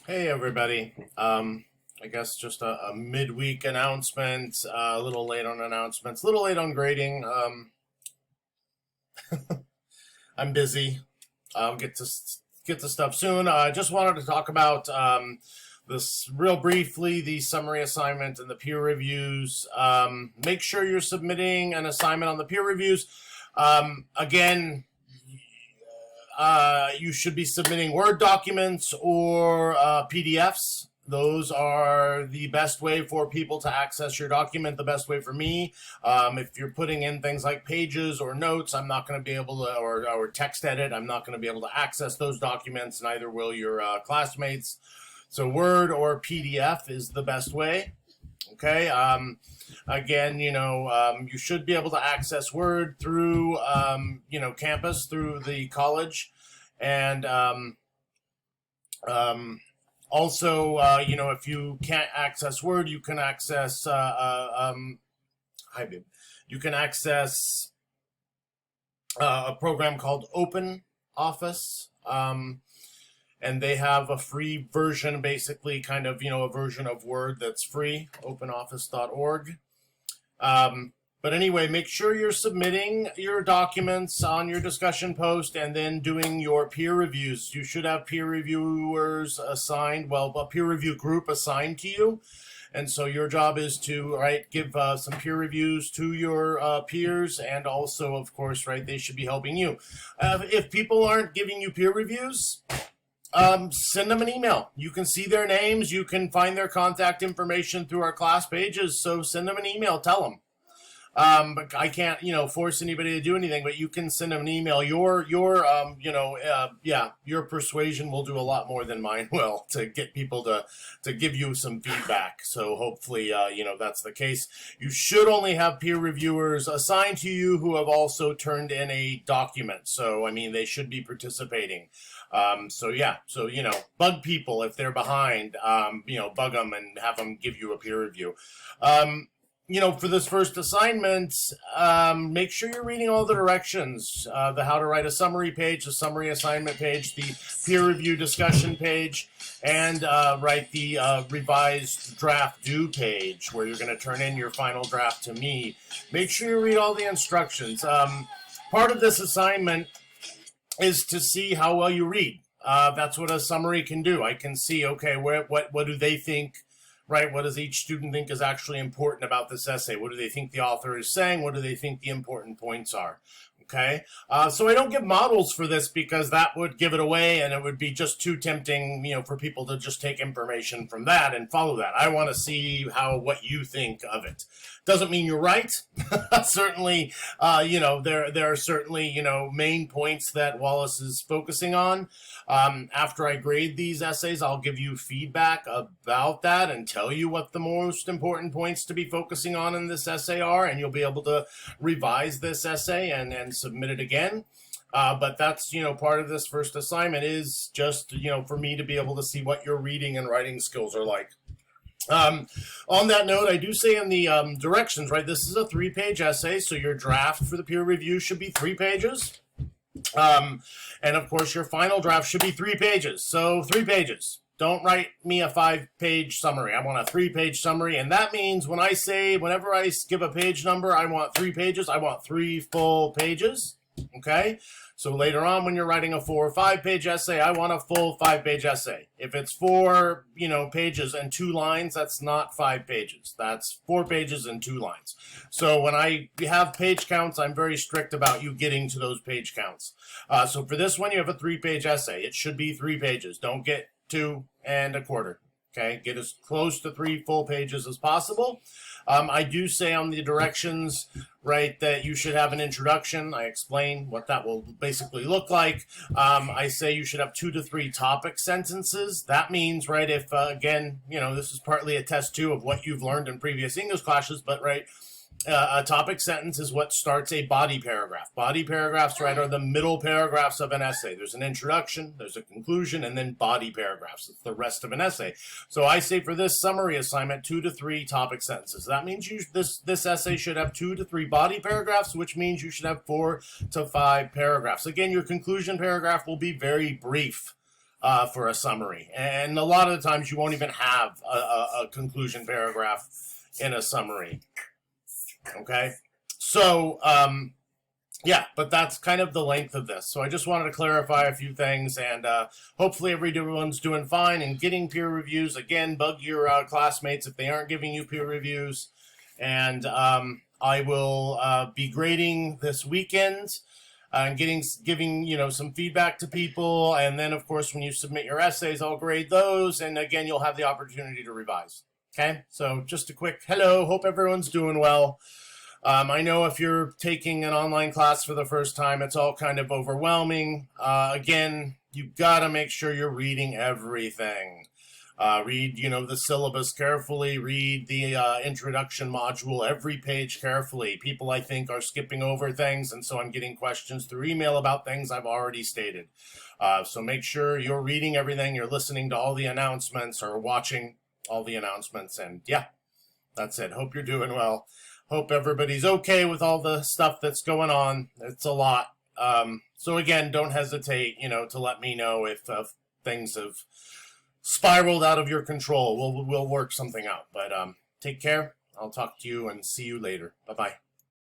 Hey everybody. I guess just a midweek announcement, a little late on announcements, a little late on grading. I'm busy. I'll get to stuff soon. I just wanted to talk about this real briefly, the summary assignment and the peer reviews. Make sure you're submitting an assignment on the peer reviews. Again, you should be submitting Word documents or PDFs. Those are the best way for people to access your document, the best way for me. If you're putting in things like pages or notes, I'm not going to be able to, or text edit, I'm not going to be able to access those documents, neither will your classmates. So Word or PDF is the best way. Okay. Again, you should be able to access Word through, campus, through the college. And also, if you can't access Word, you can access, you can access a program called Open Office. And they have a free version, basically kind of, a version of Word that's free, openoffice.org. But anyway, make sure you're submitting your documents on your discussion post and then doing your peer reviews. You should have peer reviewers assigned, a peer review group assigned to you. And so your job is to, give some peer reviews to your peers, and also, of course, they should be helping you. If people aren't giving you peer reviews, send them an email. You can see their names. You can find their contact information through our class pages. So send them an email. Tell them. But I can't, force anybody to do anything, but you can send them an email. Your persuasion will do a lot more than mine will to get people to give you some feedback. So hopefully, that's the case. You should only have peer reviewers assigned to you who have also turned in a document. So, they should be participating. Bug people if they're behind, bug them and have them give you a peer review. For this first assignment, make sure you're reading all the directions, the how to write a summary page, the summary assignment page, the peer review discussion page, and write the revised draft due page where you're going to turn in your final draft to me. Make sure you read all the instructions. Part of this assignment is to see how well you read. That's what a summary can do. I can see, okay, what do they think? Right, what does each student think is actually important about this essay? What do they think the author is saying? What do they think the important points are? Okay, so I don't give models for this because that would give it away and it would be just too tempting, for people to just take information from that and follow that. I want to see what you think of it. Doesn't mean you're right. Certainly, there are certainly, main points that Wallace is focusing on. After I grade these essays, I'll give you feedback about that and tell you what the most important points to be focusing on in this essay are, and you'll be able to revise this essay and submit it again. But that's, part of this first assignment is just, for me to be able to see what your reading and writing skills are like. On that note, I do say in the directions, this is a 3-page essay, so your draft for the peer review should be 3 pages. And of course, your final draft should be 3 pages. So 3 pages. Don't write me a 5-page summary. I want a 3-page summary. And that means whenever I give a page number, I want 3 pages. I want 3 full pages. Okay. So later on, when you're writing a 4 or 5-page essay, I want a full 5-page essay. If it's 4, pages and 2 lines, that's not 5 pages. That's 4 pages and 2 lines. So when I have page counts, I'm very strict about you getting to those page counts. So for this one, you have a 3-page essay. It should be 3 pages. Don't get 2 1/4. Okay, get as close to 3 full pages as possible. I do say on the directions, that you should have an introduction. I explain what that will basically look like. I say you should have 2 to 3 topic sentences. That means, if, again, this is partly a test too of what you've learned in previous English classes, but, a topic sentence is what starts a body paragraph. Body paragraphs, are the middle paragraphs of an essay. There's an introduction, there's a conclusion, and then body paragraphs. It's the rest of an essay. So I say for this summary assignment, 2 to 3 topic sentences. That means this essay should have 2 to 3 body paragraphs, which means you should have 4 to 5 paragraphs. Again, your conclusion paragraph will be very brief. for a summary. And a lot of the times you won't even have a conclusion paragraph in a summary. Okay? So, yeah, but that's kind of the length of this. So I just wanted to clarify a few things, and hopefully everyone's doing fine and getting peer reviews. Again, bug your classmates if they aren't giving you peer reviews. And I will be grading this weekend and giving some feedback to people. And then, of course, when you submit your essays, I'll grade those. And again, you'll have the opportunity to revise. Okay, so just a quick hello. Hope everyone's doing well. I know if you're taking an online class for the first time, it's all kind of overwhelming. Again, you've got to make sure you're reading everything. Read, the syllabus carefully. Read the introduction module, every page carefully. People, I think, are skipping over things, and so I'm getting questions through email about things I've already stated. So make sure you're reading everything, you're listening to all the announcements or watching all the announcements, and yeah, that's it. Hope you're doing well. Hope everybody's okay with all the stuff that's going on. It's a lot. So again, don't hesitate, to let me know if things have spiraled out of your control. We'll work something out. But take care. I'll talk to you and see you later. Bye-bye.